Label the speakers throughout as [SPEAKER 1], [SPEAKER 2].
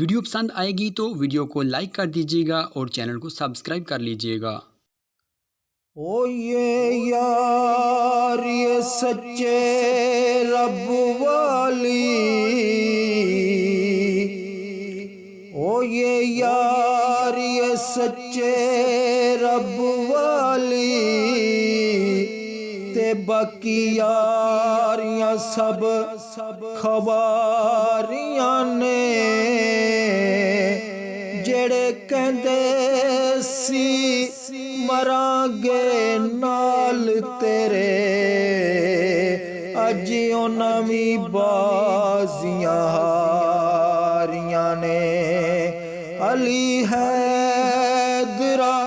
[SPEAKER 1] Video पसंद आएगी तो वीडियो को लाइक कर दीजिएगा और चैनल को सब्सक्राइब कर लीजिएगा।
[SPEAKER 2] ओ ये यार ये सच्चे रब वाली, ओ ये यार ये सच्चे रब वाली, ते बाकी यारियां सब खवारियां ने, जेड़े कहंदे सी मरांगे नाल तेरे, अज उन्हां वी बाजियां हारियां ने। अली हैदरा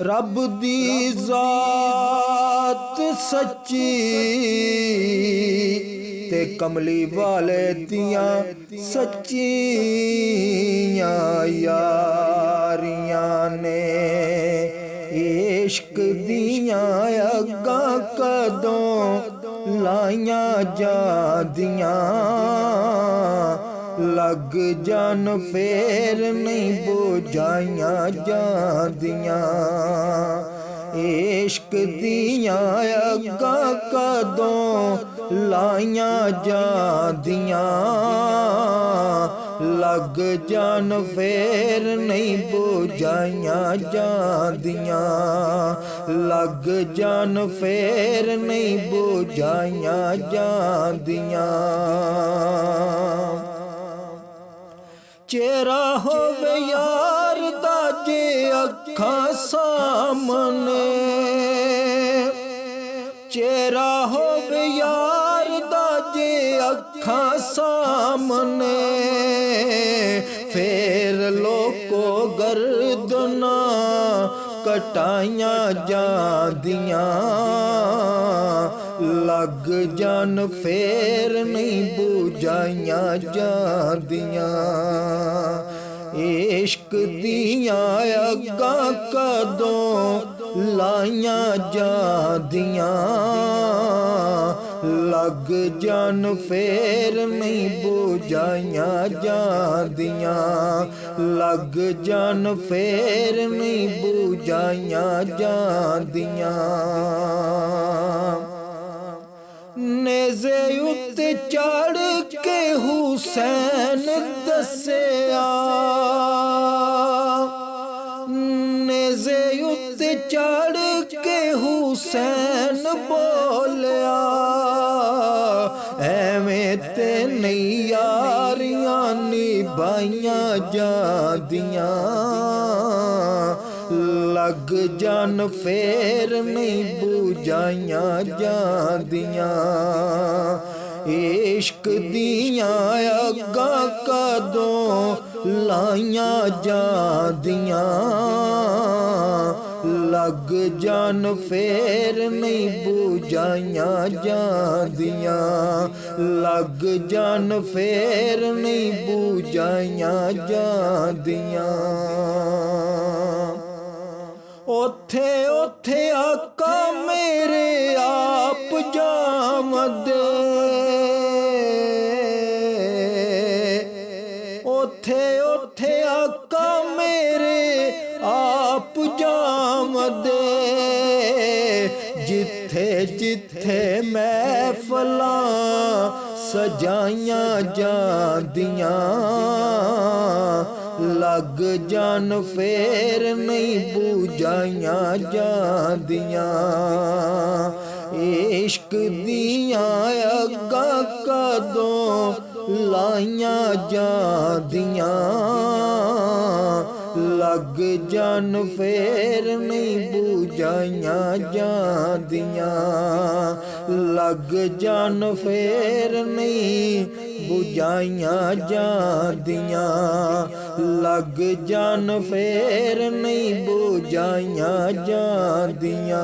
[SPEAKER 2] रब दी जात सच्ची, ते कमली वाले दियां सच्चियां यारियां ने। इश्क दियां अग्गां कदों लाइयां जांदियां, लग जान फेर नहीं बुझाइयां जांदियां। इश्क दियां अग्गां कदों लाइयां जांदियां, लग जान फेर नहीं बुझाइयां जांदियां, लग जान फेर नहीं बुझाइयां जांदियां। चेहरा होवे यार दा जे अखां सामने, चेहरा होवे यार दा जे अखां सामने, फेर लोको गर्दना कटाइयां जांदियां, लग जान फेर नहीं बुझाइयां जांदियां। इश्क दियां अग्गां कदों लाइयां जांदियां, लग जान फेर नहीं बुझाइयां जांदियां, लग जान फेर नहीं बुझाइयां जांदियां। नेज़े उत्ते चढ़ के हुसैन दस्सिया, नेज़े उत्ते चढ़ के हुसैन बोलिया, एवें ते नहीं यारियां निभाइयां जांदियां, लग जान फेर नहीं बुझाइयां जांदियां। इश्क दियां अग्गां कदों लाइयां जांदियां, लग जान फेर नहीं बुझाइयां जांदियां, लग जान फेर नहीं बुझाइयां जांदियां। ओथे ओथे आका मेरे आप जामदे, ओथे ओथे आका मेरे आप जामदे, जिथे जिथे महफिलां सजाइयां जांदियां, लग जान फेर नहीं बुझाइयां जांदियां। इश्क दियां अग्गां कदों लाइयां जांदियां, लग जान फेर नहीं बुझाइयां जांदियां, लग जान फेर नहीं बुझाइयां जांदियां, लग जान फेर नहीं बुझाइयां जांदियां।